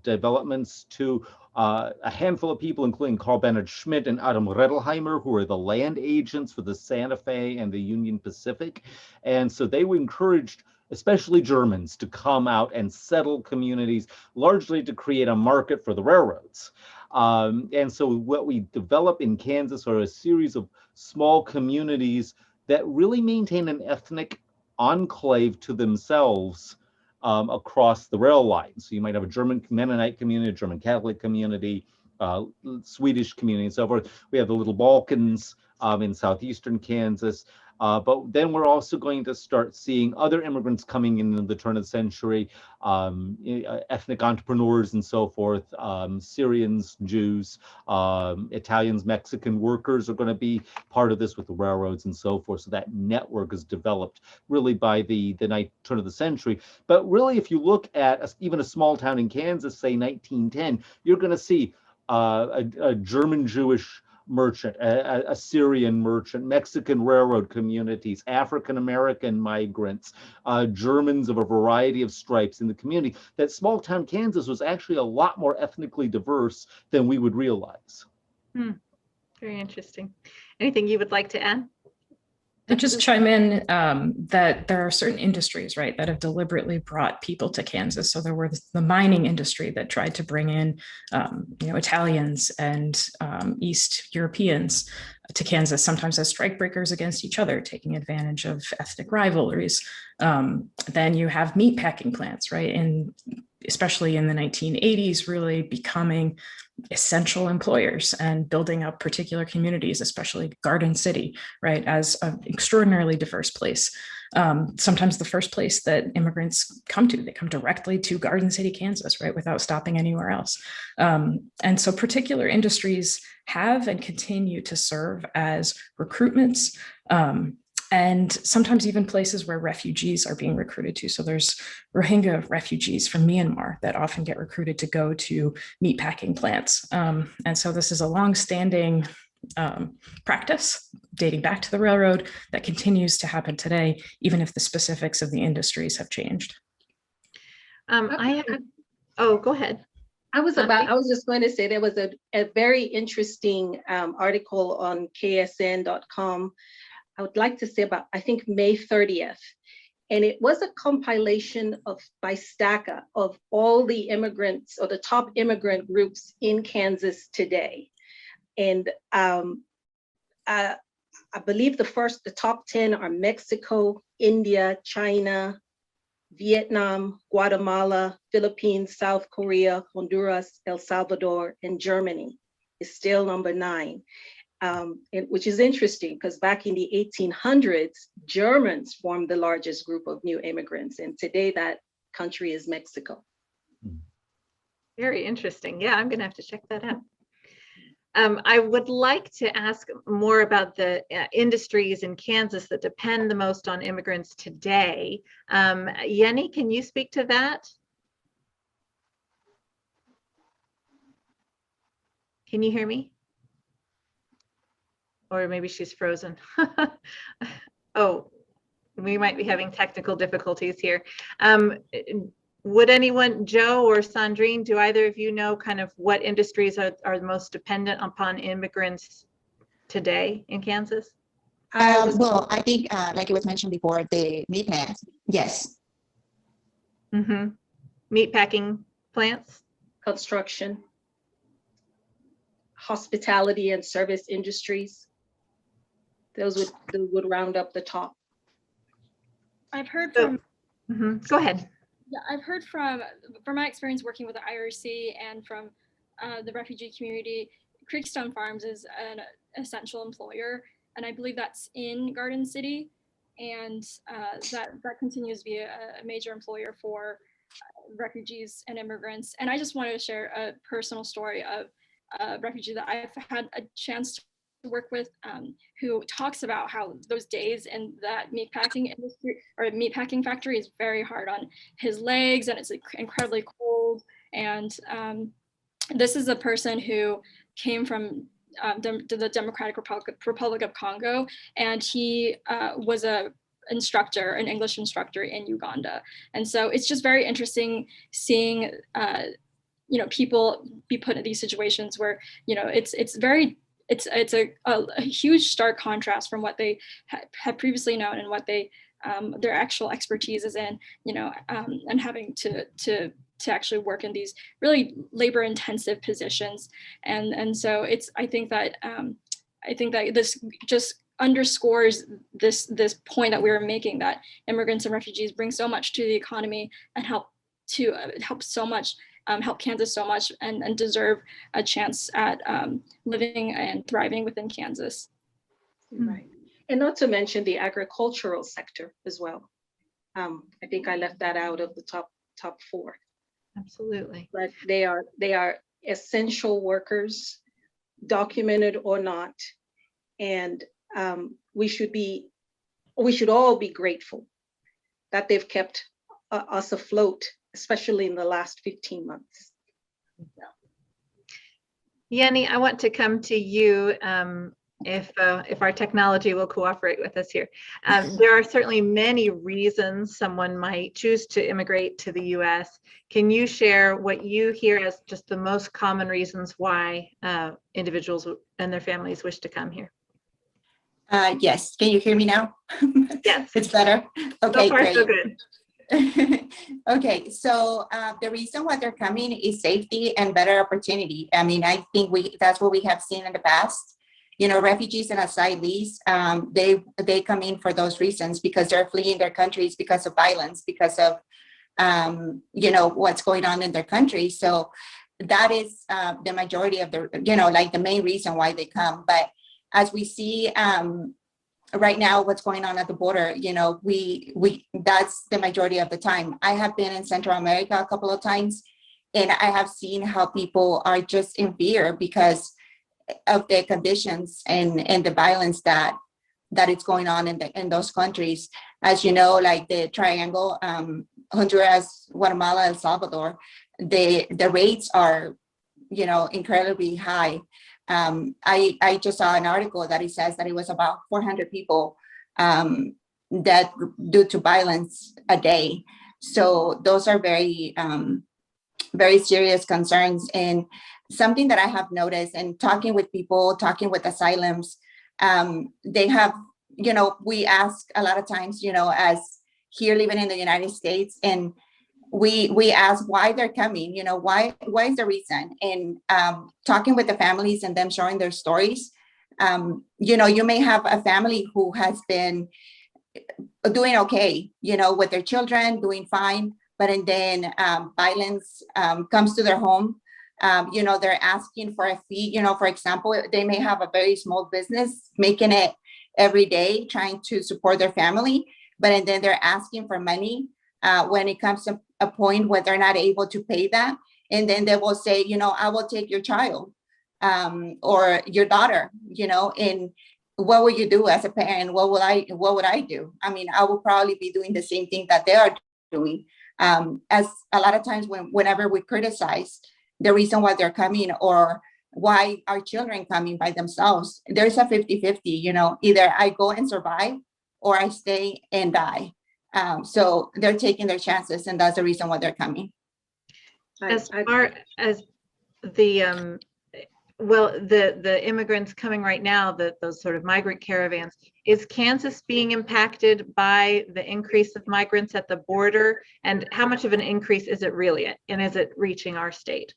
developments to a handful of people, including Carl Bernard Schmidt and Adam Rettelheimer, who are the land agents for the Santa Fe and the Union Pacific. And so they were encouraged, especially Germans, to come out and settle communities, largely to create a market for the railroads. And so what we develop in Kansas are a series of small communities that really maintain an ethnic enclave to themselves across the rail line. So you might have a German Mennonite community, a German Catholic community, Swedish community and so forth. We have the Little Balkans in southeastern Kansas. But then we're also going to start seeing other immigrants coming in the turn of the century, ethnic entrepreneurs and so forth, Syrians, Jews, Italians, Mexican workers are going to be part of this with the railroads and so forth. So that network is developed really by the turn of the century. But really, if you look at even a small town in Kansas, say 1910, you're going to see a German Jewish merchant, a Syrian merchant, Mexican railroad communities, African American migrants, Germans of a variety of stripes in the community. That small town Kansas was actually a lot more ethnically diverse than we would realize.
Very interesting. Anything you would like to add?
And just chime in that there are certain industries, right, that have deliberately brought people to Kansas. So there were the mining industry that tried to bring in, Italians and East Europeans to Kansas, sometimes as strikebreakers against each other, taking advantage of ethnic rivalries. Then you have meatpacking plants, right, and especially in the 1980s, really becoming essential employers and building up particular communities, especially Garden City, right, as an extraordinarily diverse place. Sometimes the first place that immigrants come to, they come directly to Garden City, Kansas, right, without stopping anywhere else. And so particular industries have and continue to serve as recruitments, and sometimes even places where refugees are being recruited to. So there's Rohingya refugees from Myanmar that often get recruited to go to meatpacking plants. And so this is a longstanding practice dating back to the railroad that continues to happen today, even if the specifics of the industries have changed.
Oh, go ahead.
I was just going to say there was a very interesting article on ksn.com. I would like to say about, I think, May 30th. And it was a compilation by STACA of all the immigrants or the top immigrant groups in Kansas today. And I believe the top 10 are Mexico, India, China, Vietnam, Guatemala, Philippines, South Korea, Honduras, El Salvador, and Germany is still number 9. Which is interesting because back in the 1800s, Germans formed the largest group of new immigrants. And today that country is Mexico.
Very interesting. Yeah, I'm going to have to check that out. I would like to ask more about the industries in Kansas that depend the most on immigrants today. Yeni, can you speak to that? Can you hear me? Or maybe she's frozen. Oh, we might be having technical difficulties here. Would anyone, Joe or Sandrine, do either of you know kind of what industries are the most dependent upon immigrants today in Kansas?
Well, I think, like it was mentioned before, the meat plants, yes.
Mm-hmm. Meatpacking plants?
Construction, hospitality and service industries. Those would round up the top.
I've heard from.
Go ahead.
Yeah, I've heard from my experience working with the IRC and from the refugee community, Creekstone Farms is an essential employer, and I believe that's in Garden City, and that continues to be a major employer for refugees and immigrants. And I just wanted to share a personal story of a refugee that I've had a chance to work with, who talks about how those days in that meatpacking industry or meatpacking factory is very hard on his legs, and it's incredibly cold. And this is a person who came from the Democratic Republic of Congo, and he was an English instructor in Uganda. And so it's just very interesting seeing people be put in these situations where it's a huge stark contrast from what they had previously known and what they their actual expertise is in, and having to actually work in these really labor intensive positions. And so I think that this just underscores this point that we were making, that immigrants and refugees bring so much to the economy and help so much helped Kansas so much and deserve a chance at living and thriving within Kansas.
Right. And not to mention the agricultural sector as well. I think I left that out of the top 4.
Absolutely.
But they are essential workers, documented or not, and we should all be grateful that they've kept us afloat, especially in the last 15 months.
Yeni, I want to come to you if our technology will cooperate with us here. There are certainly many reasons someone might choose to immigrate to the US. Can you share what you hear as just the most common reasons why individuals and their families wish to come here?
Yes, can you hear me now?
Yes.
It's better. Okay,
So far,
great.
so good.
Okay, so the reason why they're coming is safety and better opportunity. I mean, I think that's what we have seen in the past. You know, refugees and asylees, they come in for those reasons because they're fleeing their countries because of violence, because of you know, what's going on in their country. So that is the majority of the, you know, like the main reason why they come. But as we see right now, what's going on at the border, you know, that's the majority of the time. I have been in Central America a couple of times, and I have seen how people are just in fear because of the conditions and the violence that it's going on in those countries. As you know, like the triangle, Honduras, Guatemala, El Salvador, the rates are, you know, incredibly high. I just saw an article that it says that it was about 400 people that due to violence a day. So those are very, very serious concerns. And something that I have noticed and talking with people, talking with asylums, they have, you know, we ask a lot of times, you know, as here living in the United States, and we ask why they're coming, you know, why is the reason? And talking with the families and them showing their stories, you know, you may have a family who has been doing okay, you know, with their children, doing fine, but and then violence comes to their home. You know, they're asking for a fee, you know, for example, they may have a very small business, making it every day, trying to support their family, but and then they're asking for money when it comes to a point where they're not able to pay that. And then they will say, you know, I will take your child or your daughter, you know, and what will you do as a parent? What would I do? I mean, I will probably be doing the same thing that they are doing. As a lot of times whenever we criticize the reason why they're coming or why are children coming by themselves, there's a 50-50, you know, either I go and survive or I stay and die. So they're taking their chances, and that's the reason why they're coming.
As far as the the immigrants coming right now, those sort of migrant caravans, is Kansas being impacted by the increase of migrants at the border? And how much of an increase is it really? And is it reaching our state,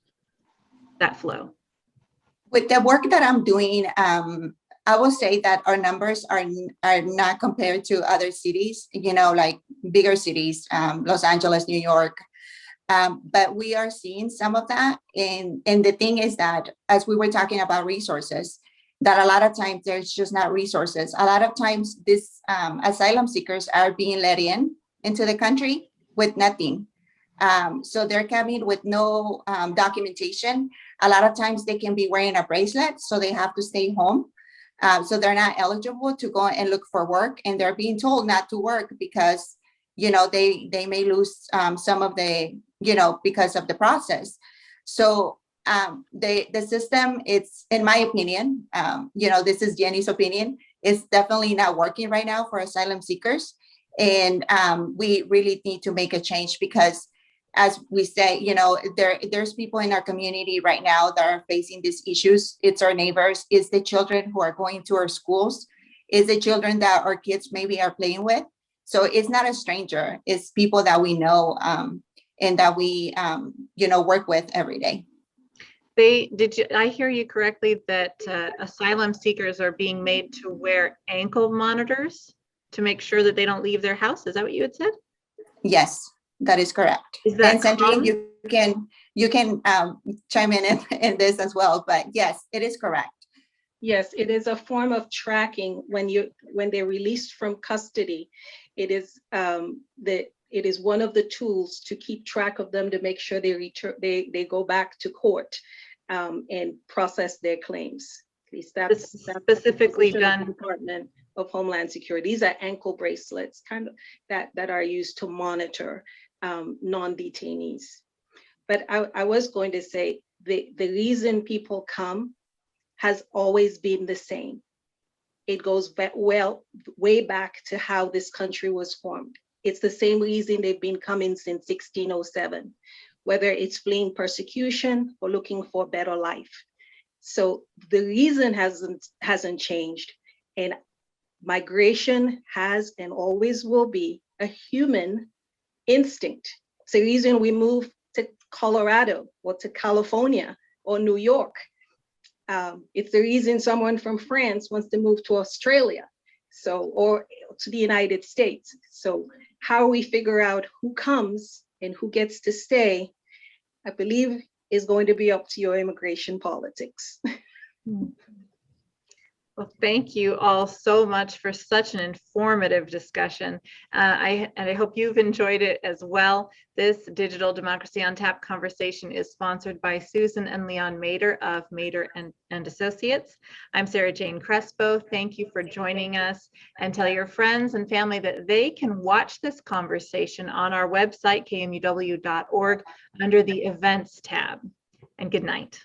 that flow?
With the work that I'm doing, I will say that our numbers are not compared to other cities, you know, like bigger cities, Los Angeles, New York. But we are seeing some of that. And the thing is that, as we were talking about resources, that a lot of times there's just not resources. A lot of times these asylum seekers are being let into the country with nothing. So they're coming with no documentation. A lot of times they can be wearing a bracelet, so they have to stay home. So they're not eligible to go and look for work, and they're being told not to work because, you know, they may lose some of the, you know, because of the process. So the system, it's, in my opinion, you know, this is Yeni's opinion, it's definitely not working right now for asylum seekers. And we really need to make a change because, as we say, you know, there's people in our community right now that are facing these issues. It's our neighbors, it's the children who are going to our schools, it's the children that our kids maybe are playing with. So it's not a stranger, it's people that we know and that we, you know, work with every day.
I hear you correctly that asylum seekers are being made to wear ankle monitors to make sure that they don't leave their house? Is that what you had said?
Yes, that is correct.
Is that
and Sandrine,
common?
you you can chime in this as well, but yes, it is correct.
Yes, it is a form of tracking when they're released from custody. It is it is one of the tools to keep track of them, to make sure they go back to court and process their claims. At least that's
specifically
the
done.
Department of Homeland Security. These are ankle bracelets, kind of that are used to monitor non-detainees. But I was going to say the reason people come has always been the same. It goes way back to how this country was formed. It's the same reason they've been coming since 1607, whether it's fleeing persecution or looking for a better life. So the reason hasn't changed, and migration has and always will be a human instinct. It's the reason we move to Colorado or to California or New York. It's the reason someone from France wants to move to Australia, or to the United States. So how we figure out who comes and who gets to stay, I believe, is going to be up to your immigration politics.
Well, thank you all so much for such an informative discussion. I hope you've enjoyed it as well. This Digital Democracy on Tap conversation is sponsored by Susan and Leon Mader of Mader and Associates. I'm Sarah Jane Crespo. Thank you for joining us, and tell your friends and family that they can watch this conversation on our website, kmuw.org, under the Events tab. And good night.